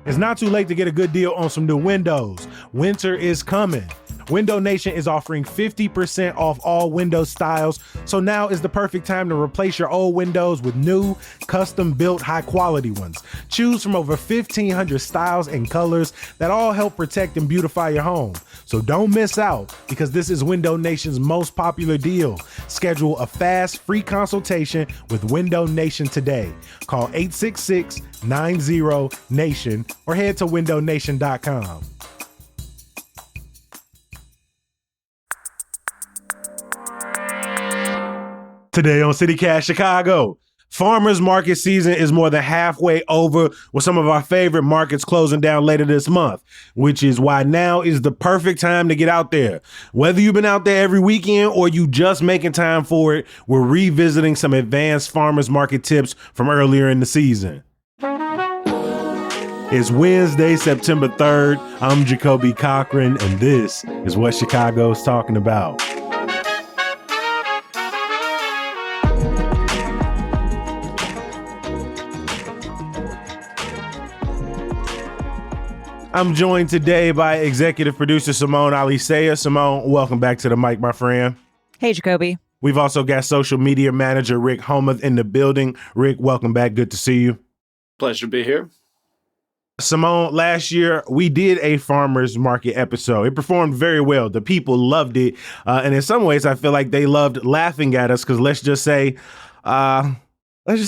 It's not too late to get a good deal on some new windows. Winter is coming. Window Nation is offering 50% off all window styles, so now is the perfect time to replace your old windows with new, custom-built, high-quality ones. Choose from over 1,500 styles and colors that all help protect and beautify your home. So don't miss out, because this is Window Nation's most popular deal. Schedule a fast, free consultation with Window Nation today. Call 866-90-NATION or head to windownation.com. Today on CityCast Chicago, farmers market season is more than halfway over, with some of our favorite markets closing down later this month, which is why now is the perfect time to get out there. Whether you've been out there every weekend or you just making time for it, we're revisiting some advanced farmers market tips from earlier in the season. It's Wednesday, September 3rd. I'm Jacoby Cochran, and this is what Chicago's talking about. I'm joined today by executive producer Simone Alicea. Simone, welcome back to the mic, my friend. Hey, Jacoby. We've also got social media manager Rick Homuth in the building. Rick, welcome back. Good to see you. Pleasure to be here. Simone, last year we did a farmers market episode. It performed very well. The people loved it. And in some ways, I feel like they loved laughing at us because let's just say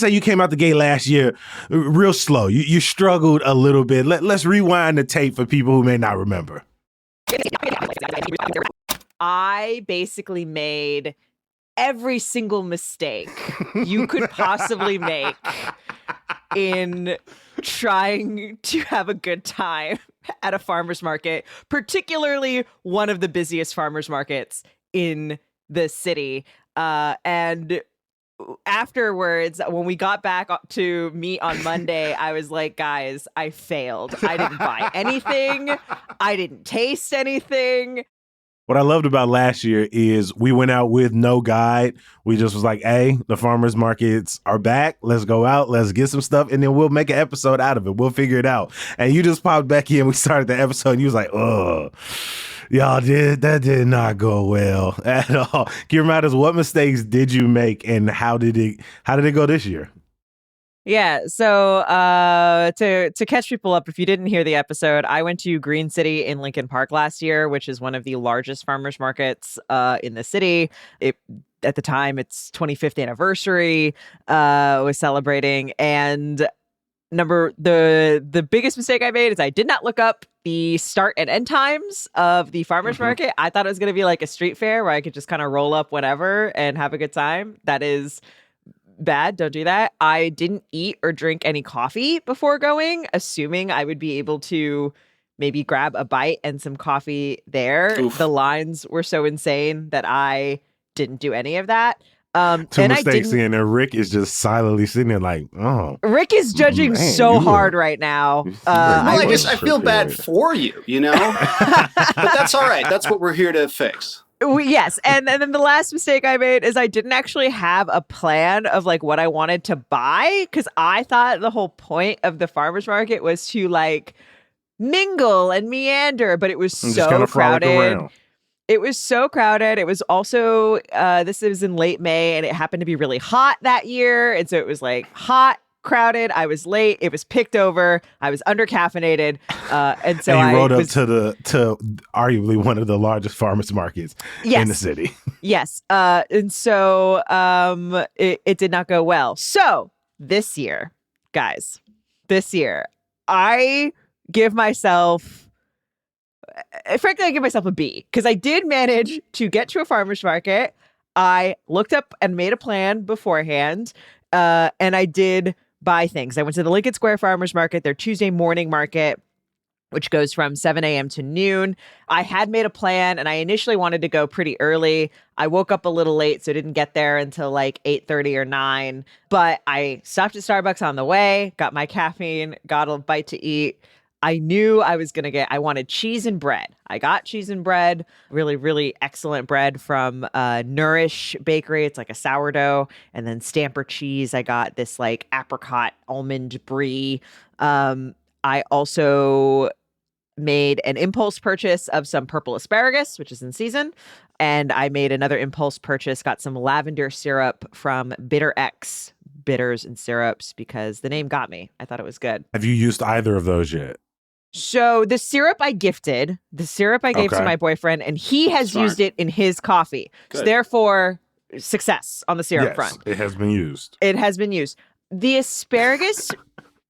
you came out the gate last year real slow. You struggled a little bit. Let's rewind the tape for people who may not remember. I basically made every single mistake you could possibly make in trying to have a good time at a farmer's market, particularly one of the busiest farmer's markets in the city. And afterwards, when we got back to meet on Monday, I was like, guys, I failed. I didn't buy anything. I didn't taste anything. What I loved about last year is we went out with no guide. We just was like, hey, the farmers markets are back. Let's go out. Let's get some stuff. And then we'll make an episode out of it. We'll figure it out. And you just popped back in. We started the episode and you was like, oh, that did not go well at all. Can you remind us, what mistakes did you make and how did it go this year? Yeah, so to catch people up, if you didn't hear the episode, I went to Green City in Lincoln Park last year, which is one of the largest farmers markets in the city. At the time, its 25th anniversary was celebrating, and the biggest mistake I made is I did not look up the start and end times of the farmers market. I thought it was going to be like a street fair where I could just kind of roll up whenever and have a good time. That is bad. Don't do that. I didn't eat or drink any coffee before going, assuming I would be able to maybe grab a bite and some coffee there. Oof. The lines were so insane that I didn't do any of that. Two mistakes in, and Rick is just silently sitting there like, oh. Rick is judging so hard right now. I feel bad for you, but that's all right. That's what we're here to fix. Yes. And then the last mistake I made is I didn't actually have a plan of like what I wanted to buy, because I thought the whole point of the farmer's market was to like mingle and meander, but it was so crowded. It was so crowded. It was also, this was in late May and it happened to be really hot that year. And so it was like hot, crowded. I was late. It was picked over. I was under-caffeinated. And so I rode up to arguably one of the largest farmers markets in the city. Yes. And so it did not go well. So this year, guys, I give myself a B, because I did manage to get to a farmer's market. I looked up and made a plan beforehand, and I did buy things. I went to the Lincoln Square Farmers Market, their Tuesday morning market, which goes from 7 a.m. to noon. I had made a plan, and I initially wanted to go pretty early. I woke up a little late, so didn't get there until like 8:30 or 9. But I stopped at Starbucks on the way, got my caffeine, got a bite to eat. I knew I wanted cheese and bread. I got cheese and bread, really, really excellent bread from Nourish Bakery. It's like a sourdough. And then Stamper cheese. I got this like apricot almond brie. I also made an impulse purchase of some purple asparagus, which is in season. And I made another impulse purchase, got some lavender syrup from Bitter X Bitters and Syrups, because the name got me. I thought it was good. Have you used either of those yet? So the syrup I gave to my boyfriend, and he has Smart. used it in his coffee. Good. So therefore, success on the syrup front. It has been used. It has been used. The asparagus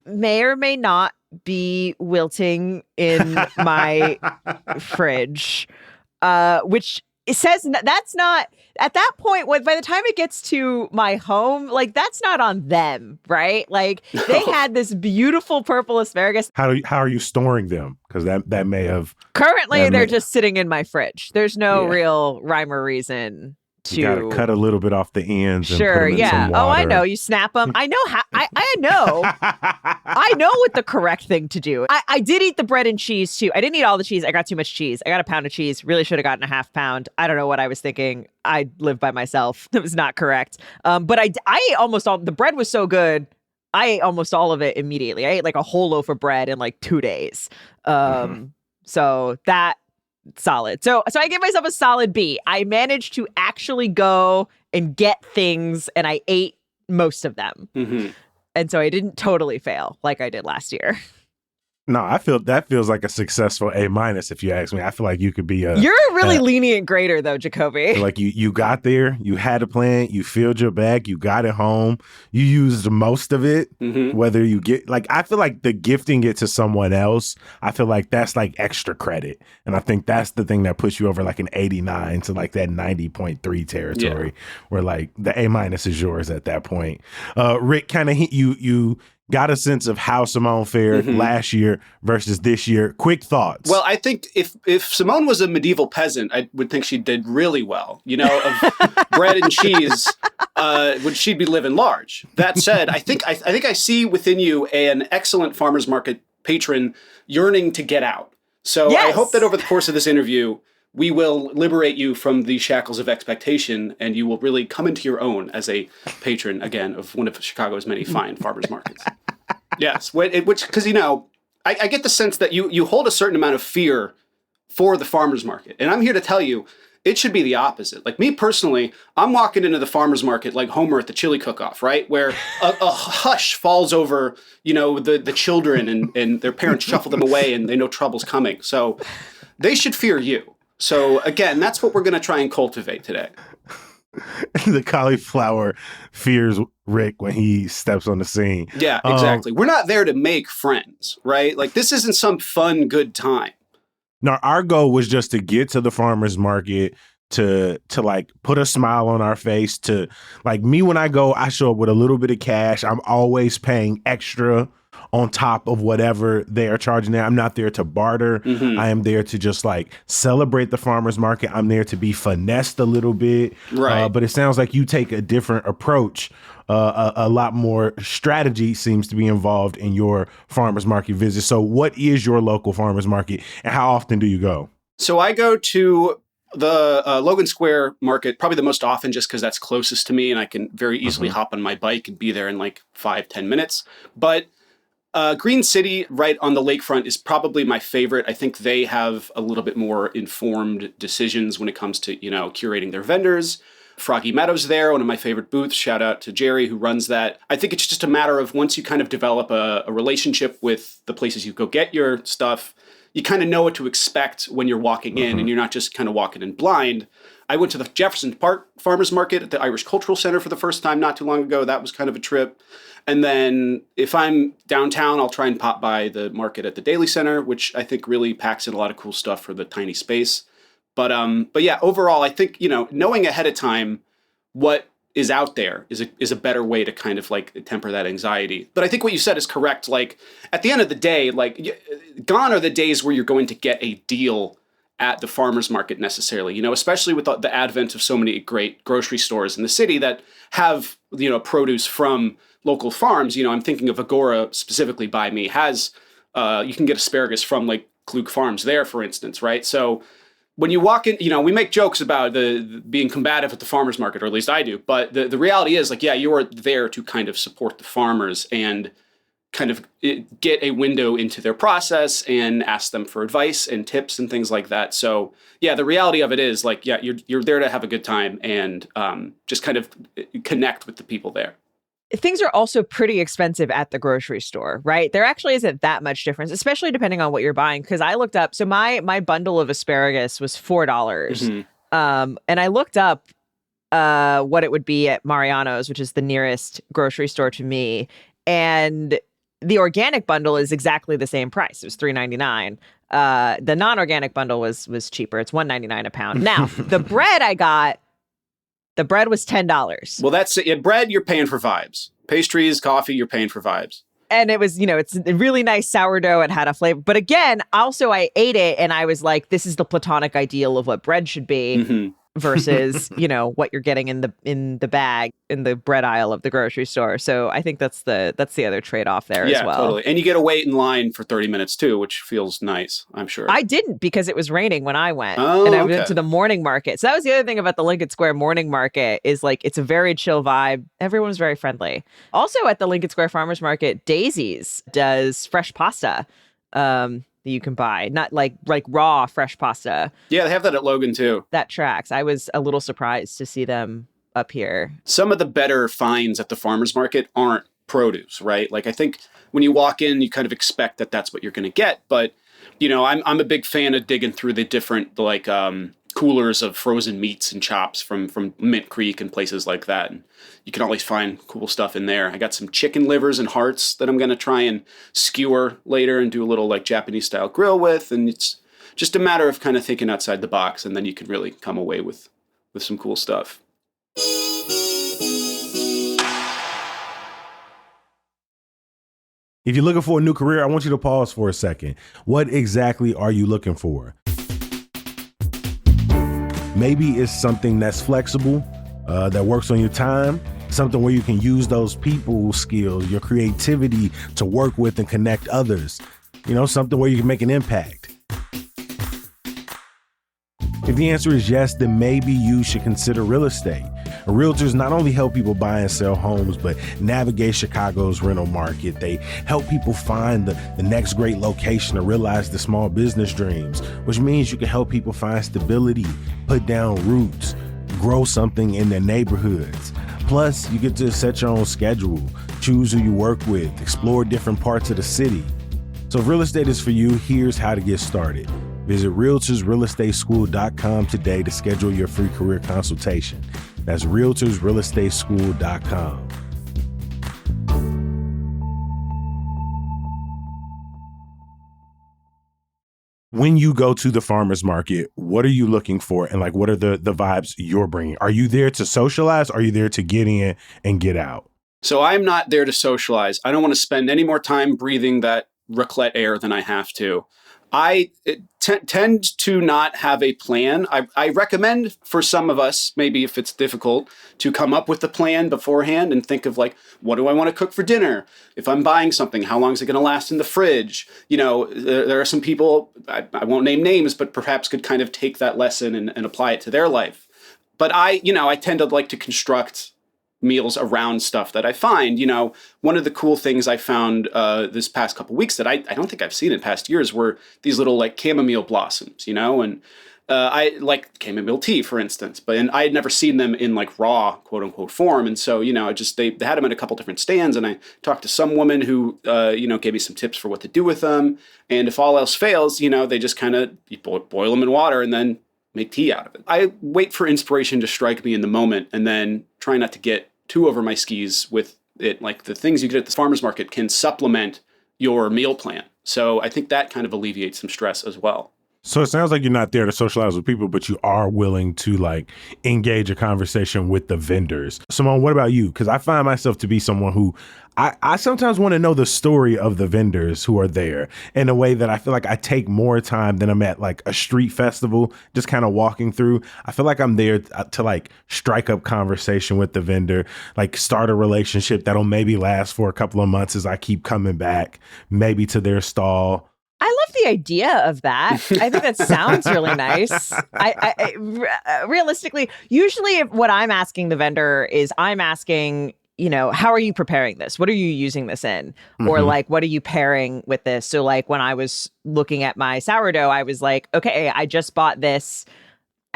may or may not be wilting in my fridge, which it says that's not at that point. By the time it gets to my home, like that's not on them, right? Like they had this beautiful purple asparagus. How are you storing them? Because that may have Currently, they're just sitting in my fridge. There's no real rhyme or reason. You gotta cut a little bit off the ends. And Sure, put 'em in yeah. some Oh, I water. know. You snap them. I know how. I know. I know what the correct thing to do. I did eat the bread and cheese too. I didn't eat all the cheese. I got too much cheese. I got a pound of cheese. Really should have gotten a half pound. I don't know what I was thinking. I live by myself. That was not correct. But I ate almost all. The bread was so good. I ate almost all of it immediately. I ate like a whole loaf of bread in like 2 days. So that. Solid. So I gave myself a solid B. I managed to actually go and get things, and I ate most of them. Mm-hmm. And so I didn't totally fail like I did last year. No, I feel that feels like a successful A-, if you ask me. I feel like you could be a. You're a really lenient grader, though, Jacoby. Like you got there, you had a plan, you filled your bag, you got it home, you used most of it. Whether you get I feel like the gifting it to someone else, I feel like that's like extra credit, and I think that's the thing that puts you over like an 89 to like that 90.3 territory, where like the A- is yours at that point. Rick, kind of you got a sense of how Simone fared last year versus this year. Quick thoughts. Well, I think if Simone was a medieval peasant, I would think she did really well. You know, of bread and cheese, she'd be living large. That said, I think I see within you an excellent farmers market patron yearning to get out. So I hope that over the course of this interview, we will liberate you from the shackles of expectation, and you will really come into your own as a patron, again, of one of Chicago's many fine farmers markets. Yes, because, you know, I get the sense that you hold a certain amount of fear for the farmers market. And I'm here to tell you, it should be the opposite. Like me personally, I'm walking into the farmers market like Homer at the chili cook-off, right? Where a hush falls over, you know, the children and their parents shuffle them away and they know trouble's coming. So they should fear you. So again, that's what we're going to try and cultivate today. The cauliflower fears Rick when he steps on the scene. Yeah, exactly. We're not there to make friends, right? Like this isn't some fun, good time. No, our goal was just to get to the farmer's market, to like put a smile on our face, to like me when I go, I show up with a little bit of cash. I'm always paying extra on top of whatever they are charging there. I'm not there to barter. I am there to just like celebrate the farmer's market. I'm there to be finessed a little bit. Right. But it sounds like you take a different approach. A lot more strategy seems to be involved in your farmer's market visit. So what is your local farmer's market and how often do you go? So I go to the Logan Square market probably the most often just because that's closest to me and I can very easily hop on my bike and be there in like 5-10 minutes. But Green City right on the lakefront is probably my favorite. I think they have a little bit more informed decisions when it comes to, you know, curating their vendors. Froggy Meadows there, one of my favorite booths. Shout out to Jerry who runs that. I think it's just a matter of once you kind of develop a relationship with the places you go get your stuff, you kind of know what to expect when you're walking in and you're not just kind of walking in blind. I went to the Jefferson Park Farmers Market at the Irish Cultural Center for the first time not too long ago. That was kind of a trip. And then if I'm downtown, I'll try and pop by the market at the Daily Center, which I think really packs in a lot of cool stuff for the tiny space. But yeah, overall, I think, you know, knowing ahead of time what is out there is a better way to kind of like temper that anxiety. But I think what you said is correct. Like at the end of the day, like gone are the days where you're going to get a deal at the farmer's market necessarily, you know, especially with the advent of so many great grocery stores in the city that have, you know, produce from local farms. You know, I'm thinking of Agora specifically by me has, you can get asparagus from like Klug Farms there, for instance, right? So when you walk in, you know, we make jokes about the being combative at the farmer's market, or at least I do. But the reality is like, yeah, you are there to kind of support the farmers and kind of get a window into their process and ask them for advice and tips and things like that. So yeah, the reality of it is like, yeah, you're there to have a good time and just kind of connect with the people there. Things are also pretty expensive at the grocery store, right? There actually isn't that much difference, especially depending on what you're buying. Because I looked up, so my bundle of asparagus was $4. Mm-hmm. And I looked up what it would be at Mariano's, which is the nearest grocery store to me. And the organic bundle is exactly the same price. It was $3.99. The non-organic bundle was cheaper. It's $1.99 a pound. Now, the bread I got, the bread was $10. Well, that's it. Bread, you're paying for vibes. Pastries, coffee, you're paying for vibes. And it was, it's a really nice sourdough. It had a flavor. But again, also I ate it and I was like, this is the platonic ideal of what bread should be. Mm-hmm. Versus, what you're getting in the bag in the bread aisle of the grocery store. So I think that's the other trade-off there as well. Yeah, totally. And you get to wait in line for 30 minutes too, which feels nice, I'm sure. I didn't because it was raining when I went. And I went to the morning market. So that was the other thing about the Lincoln Square morning market is like it's a very chill vibe. Everyone was very friendly. Also at the Lincoln Square Farmers Market, Daisy's does fresh pasta. You can buy, not like raw fresh pasta. Yeah, they have that at Logan too. That tracks. I was a little surprised to see them up here. Some of the better finds at the farmers market aren't produce, right? Like I think when you walk in, you kind of expect that that's what you're going to get. But I'm a big fan of digging through the different coolers of frozen meats and chops from Mint Creek and places like that. And you can always find cool stuff in there. I got some chicken livers and hearts that I'm going to try and skewer later and do a little Japanese style grill with. And it's just a matter of kind of thinking outside the box. And then you can really come away with some cool stuff. If you're looking for a new career, I want you to pause for a second. What exactly are you looking for? Maybe it's something that's flexible, that works on your time, something where you can use those people skills, your creativity to work with and connect others, something where you can make an impact. If the answer is yes, then maybe you should consider real estate. Realtors not only help people buy and sell homes, but navigate Chicago's rental market. They help people find the next great location to realize the small business dreams, which means you can help people find stability, put down roots, grow something in their neighborhoods. Plus, you get to set your own schedule, choose who you work with, explore different parts of the city. So if real estate is for you, here's how to get started. Visit realtorsrealestateschool.com today to schedule your free career consultation. That's realtorsrealestateschool.com. When you go to the farmer's market, what are you looking for? And what are the vibes you're bringing? Are you there to socialize? Or are you there to get in and get out? So I'm not there to socialize. I don't want to spend any more time breathing that raclette air than I have to. I tend to not have a plan. I recommend for some of us, maybe if it's difficult, to come up with the plan beforehand and think of what do I want to cook for dinner? If I'm buying something, how long is it going to last in the fridge? There are some people, I won't name names, but perhaps could kind of take that lesson and apply it to their life. But I tend to like to construct meals around stuff that I find. One of the cool things I found this past couple weeks that I don't think I've seen in past years were these little chamomile blossoms, and I like chamomile tea, for instance, and I had never seen them in raw quote unquote form. And so, they had them at a couple different stands, and I talked to some woman who, gave me some tips for what to do with them. And if all else fails, they just kind of boil them in water and then make tea out of it. I wait for inspiration to strike me in the moment and then try not to get too over my skis with it. The things you get at the farmer's market can supplement your meal plan. So I think that kind of alleviates some stress as well. So it sounds like you're not there to socialize with people, but you are willing to engage a conversation with the vendors. Simone, what about you? Because I find myself to be someone who I sometimes want to know the story of the vendors who are there in a way that I feel like I take more time than I'm at a street festival, just kind of walking through. I feel like I'm there to strike up conversation with the vendor, start a relationship that'll maybe last for a couple of months as I keep coming back, maybe to their stall. I love the idea of that. I think that sounds really nice. Realistically, usually what I'm asking the vendor is I'm asking, how are you preparing this? What are you using this in? Or like, what are you pairing with this? So like when I was looking at my sourdough, I was like, okay, I just bought this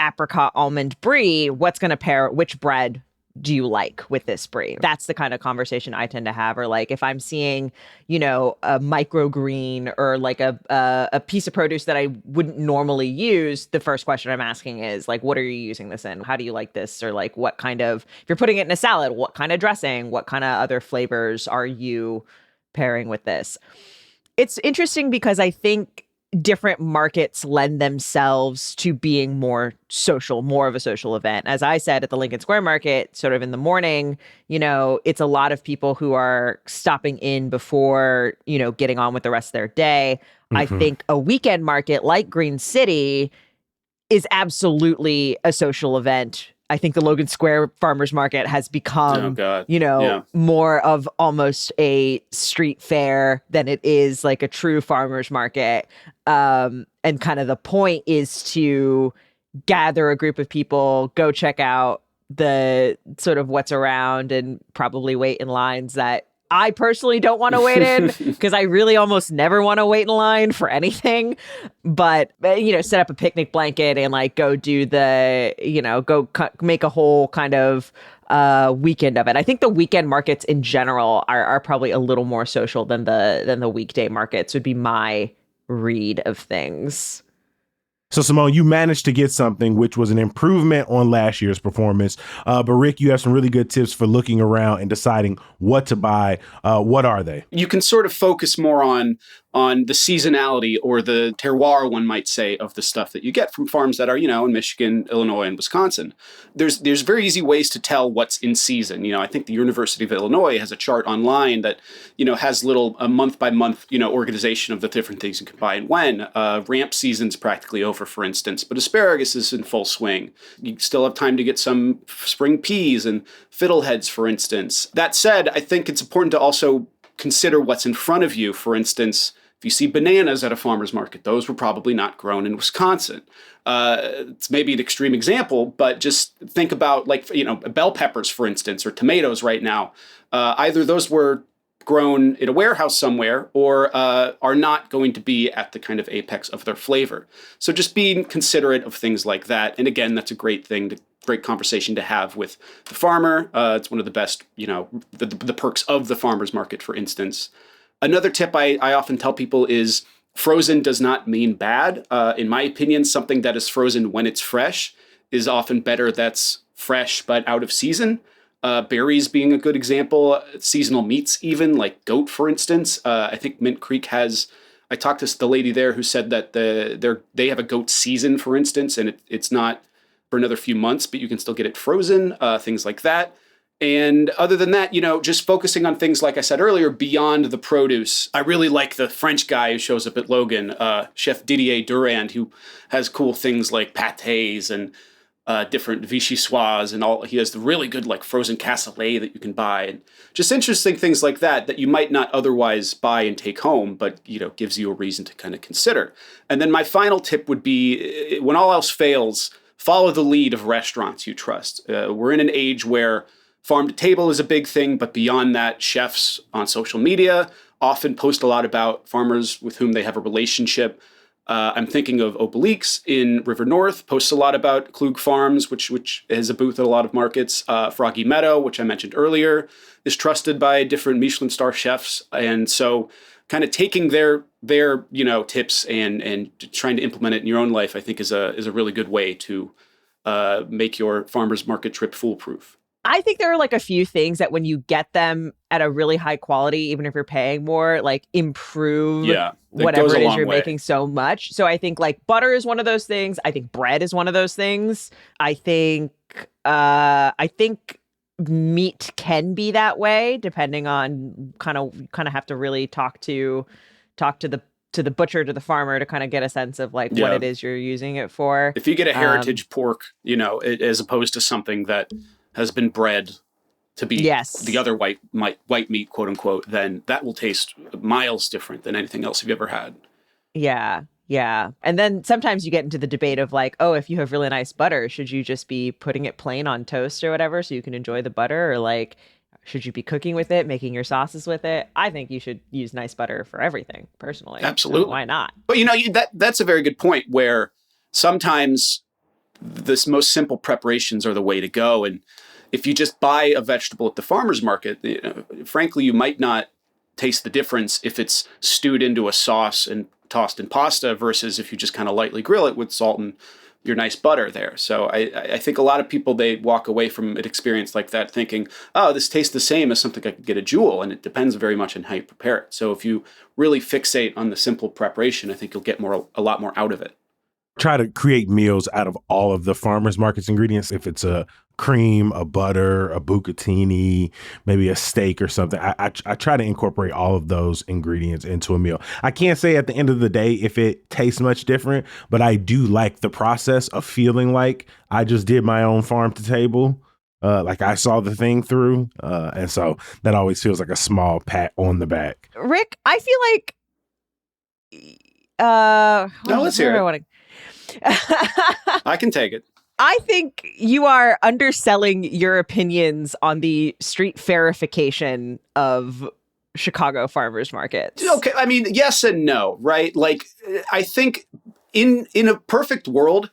apricot almond brie. What's going to pair, which bread do you like with this brie? That's the kind of conversation I tend to have. Or like if I'm seeing, a microgreen or like a piece of produce that I wouldn't normally use, the first question I'm asking is like, what are you using this in? How do you like this? Or like what kind of, if you're putting it in a salad, what kind of dressing, what kind of other flavors are you pairing with this? It's interesting because I think different markets lend themselves to being more of a social event. As I said, at the Lincoln Square Market, sort of in the morning, it's a lot of people who are stopping in before, getting on with the rest of their day. I think a weekend market like Green City is absolutely a social event. I think the Logan Square Farmers Market has become, more of almost a street fair than it is like a true farmers market. And kind of the point is to gather a group of people, go check out the sort of what's around and probably wait in lines that I personally don't want to wait in because I really almost never want to wait in line for anything. But, set up a picnic blanket and like go do the, make a whole kind of weekend of it. I think the weekend markets in general are probably a little more social than the weekday markets would be my read of things. So, Simone, you managed to get something which was an improvement on last year's performance. But Rick, you have some really good tips for looking around and deciding what to buy. What are they? You can sort of focus more on the seasonality or the terroir, one might say, of the stuff that you get from farms that are, in Michigan, Illinois, and Wisconsin. There's very easy ways to tell what's in season. I think the University of Illinois has a chart online that, has a month by month, organization of the different things you can buy and when. Ramp season's practically over, for instance, but asparagus is in full swing. You still have time to get some spring peas and fiddleheads, for instance. That said, I think it's important to also consider what's in front of you. For instance, if you see bananas at a farmer's market, those were probably not grown in Wisconsin. It's maybe an extreme example, but just think about bell peppers, for instance, or tomatoes right now. Either those were grown in a warehouse somewhere or are not going to be at the kind of apex of their flavor. So just being considerate of things like that. And again, that's a great conversation to have with the farmer. It's one of the best, the perks of the farmer's market, for instance. Another tip I often tell people is frozen does not mean bad. In my opinion, something that is frozen when it's fresh is often better that's fresh but out of season. Berries being a good example, seasonal meats even, like goat, for instance. I think Mint Creek has, I talked to the lady there who said that they have a goat season, for instance, and it's not for another few months, but you can still get it frozen, things like that. And other than that, just focusing on things, like I said earlier, beyond the produce. I really like the French guy who shows up at Logan, Chef Didier Durand, who has cool things like pâtés and different vichyssoise and all. He has the really good frozen cassoulet that you can buy, and just interesting things like that you might not otherwise buy and take home, but gives you a reason to kind of consider. And then my final tip would be, when all else fails, follow the lead of restaurants you trust. We're in an age where farm to table is a big thing, but beyond that, chefs on social media often post a lot about farmers with whom they have a relationship. I'm thinking of Obelix in River North, posts a lot about Klug Farms, which has a booth at a lot of markets. Froggy Meadow, which I mentioned earlier, is trusted by different Michelin star chefs. And so kind of taking their tips and trying to implement it in your own life, I think is a really good way to make your farmer's market trip foolproof. I think there are a few things that when you get them at a really high quality, even if you're paying more, improve whatever it is you're making so much. So I think butter is one of those things. I think bread is one of those things. I think meat can be that way, depending on kind of have to really talk to the butcher, to the farmer, to kind of get a sense of what it is you're using it for. If you get a heritage pork, as opposed to something that has been bred to be the other white meat, quote unquote, then that will taste miles different than anything else you've ever had. Yeah. Yeah. And then sometimes you get into the debate of if you have really nice butter, should you just be putting it plain on toast or whatever so you can enjoy the butter? Or Should you be cooking with it, making your sauces with it? I think you should use nice butter for everything, personally. Absolutely. So why not? But that's a very good point, where sometimes the most simple preparations are the way to go. And if you just buy a vegetable at the farmer's market, frankly, you might not taste the difference if it's stewed into a sauce and tossed in pasta versus if you just kind of lightly grill it with salt and your nice butter there. So I think a lot of people, they walk away from an experience like that thinking, oh, this tastes the same as something I could get at Jewel. And it depends very much on how you prepare it. So if you really fixate on the simple preparation, I think you'll get a lot more out of it. Try to create meals out of all of the farmers market's ingredients. If it's a cream, a butter, a bucatini, maybe a steak or something, I try to incorporate all of those ingredients into a meal. I can't say at the end of the day if it tastes much different, but I do like the process of feeling like I just did my own farm to table. Like I saw the thing through. And so that always feels like a small pat on the back. Rick, I feel like no, let's hear it. I can take it. I think you are underselling your opinions on the street fairification of Chicago farmers markets. Okay, I mean, yes and no, right? Like, I think in a perfect world,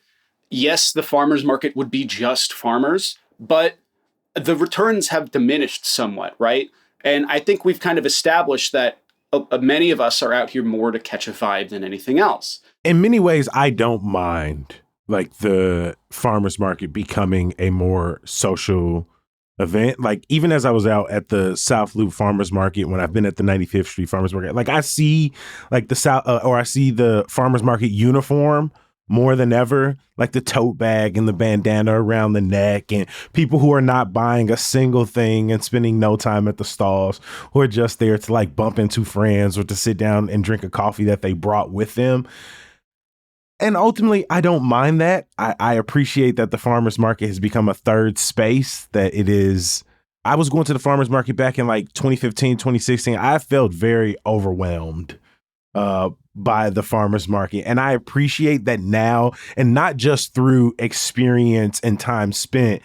yes, the farmers market would be just farmers, but the returns have diminished somewhat, right? And I think we've kind of established that many of us are out here more to catch a vibe than anything else. In many ways, I don't mind like the farmers market becoming a more social event. Like even as I was out at the South Loop Farmers Market, when I've been at the 95th Street Farmers Market, like I see like I see the farmers market uniform more than ever, like the tote bag and the bandana around the neck, and people who are not buying a single thing and spending no time at the stalls, who are just there to like bump into friends or to sit down and drink a coffee that they brought with them. And ultimately, I don't mind that. I appreciate that the farmers market has become a third space that it is. I was going to the farmers market back in like 2015, 2016. I felt very overwhelmed by the farmers market. And I appreciate that now, and not just through experience and time spent,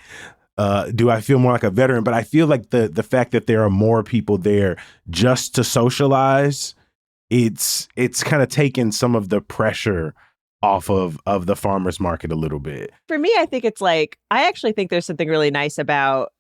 do I feel more like a veteran, but I feel like the fact that there are more people there just to socialize, it's kind of taken some of the pressure off of the farmers market a little bit. For me, I think it's like, I actually think there's something really nice about,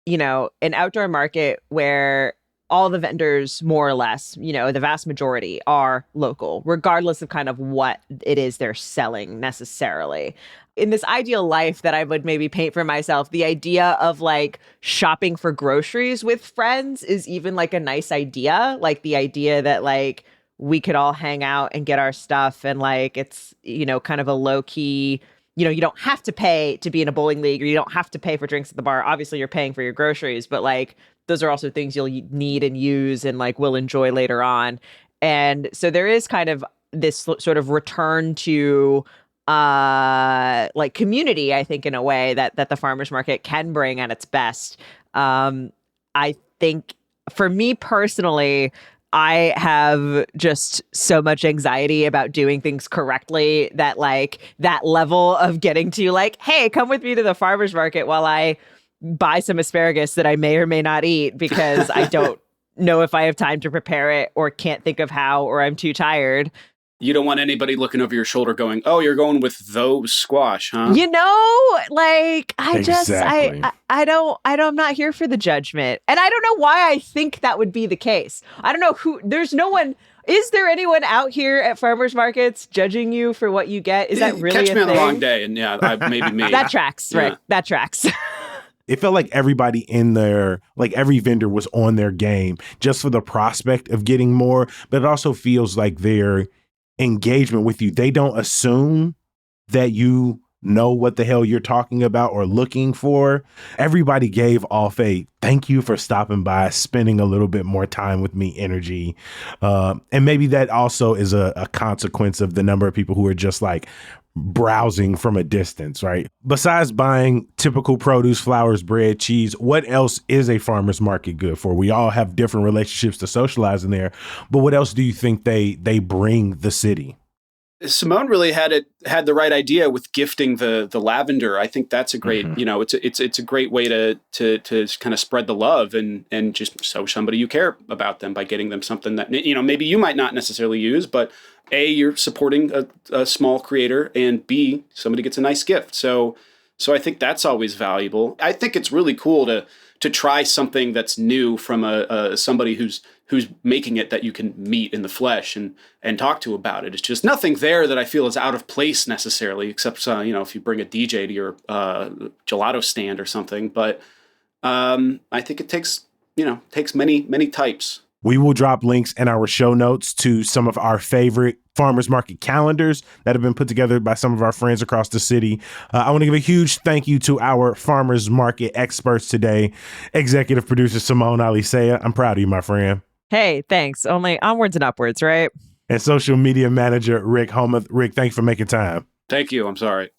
an outdoor market where all the vendors, more or less, the vast majority are local, regardless of kind of what it is they're selling necessarily. In this ideal life that I would maybe paint for myself, the idea of like shopping for groceries with friends is even like a nice idea. Like the idea that like we could all hang out and get our stuff, and like it's, kind of a low key, you don't have to pay to be in a bowling league, or you don't have to pay for drinks at the bar. Obviously you're paying for your groceries, but like those are also things you'll need and use and like will enjoy later on. And so there is kind of this sort of return to like community, I think, in a way that the farmers market can bring at its best. I think for me personally, I have just so much anxiety about doing things correctly that like that level of getting to like, hey, come with me to the farmer's market while I buy some asparagus that I may or may not eat because I don't know if I have time to prepare it or can't think of how, or I'm too tired. You don't want anybody looking over your shoulder going, oh, you're going with those squash, huh? Like I'm not here for the judgment. And I don't know why I think that would be the case. I don't know is there anyone out here at farmers markets judging you for what you get? Is that really Catch me on thing? the wrong day, and maybe me. That tracks, right? That tracks. It felt like everybody in there, like every vendor was on their game just for the prospect of getting more, but it also feels like their engagement with you, they don't assume that you know what the hell you're talking about or looking for. Everybody gave off a thank you for stopping by, spending a little bit more time with me energy. And maybe that also is a consequence of the number of people who are just like browsing from a distance, right? Besides buying typical produce, flowers, bread, cheese, what else is a farmer's market good for? We all have different relationships to socialize in there, but what else do you think they bring the city? Simone really had the right idea with gifting the lavender. I think that's a great, it's a great way to kind of spread the love and just show somebody you care about them by getting them something that, maybe you might not necessarily use, but A, you're supporting a small creator, and B, somebody gets a nice gift. So I think that's always valuable. I think it's really cool to try something that's new from somebody who's making it that you can meet in the flesh and talk to about it. It's just nothing there that I feel is out of place necessarily, except if you bring a DJ to your gelato stand or something. But I think it takes many types. We will drop links in our show notes to some of our favorite farmers market calendars that have been put together by some of our friends across the city. I want to give a huge thank you to our farmers market experts today. Executive producer Simone Alicea, I'm proud of you, my friend. Hey, thanks. Only onwards and upwards, right? And social media manager Rick Homuth. Rick, thanks for making time. Thank you. I'm sorry.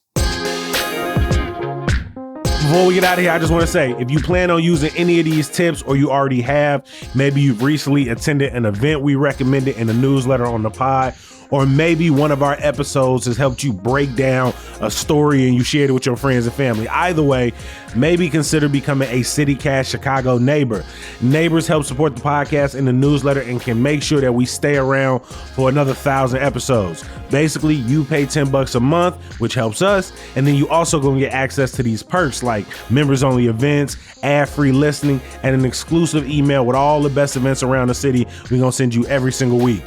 Before we get out of here, I just want to say, if you plan on using any of these tips or you already have, maybe you've recently attended an event we recommended in the newsletter on the pod, or maybe one of our episodes has helped you break down a story and you shared it with your friends and family. Either way, maybe consider becoming a CityCast Chicago neighbor. Neighbors help support the podcast and the newsletter and can make sure that we stay around for another 1,000 episodes. Basically, you pay $10 a month, which helps us, and then you also gonna get access to these perks like members-only events, ad-free listening, and an exclusive email with all the best events around the city we're gonna send you every single week.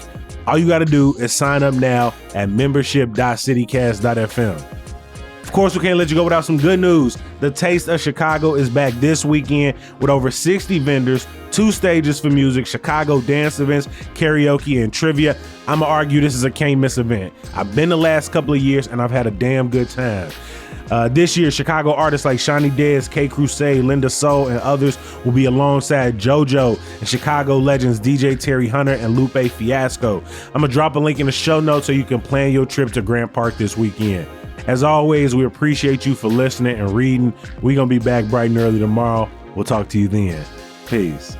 All you got to do is sign up now at membership.citycast.fm. Of course, we can't let you go without some good news. The Taste of Chicago is back this weekend with over 60 vendors, 2 stages for music, Chicago dance events, karaoke, and trivia. I'm going to argue this is a can't miss event. I've been the last couple of years and I've had a damn good time. This year, Chicago artists like Shawnee Dez, K Crusade, Linda Soul, and others will be alongside JoJo and Chicago legends DJ Terry Hunter and Lupe Fiasco. I'm going to drop a link in the show notes so you can plan your trip to Grant Park this weekend. As always, we appreciate you for listening and reading. We're going to be back bright and early tomorrow. We'll talk to you then. Peace.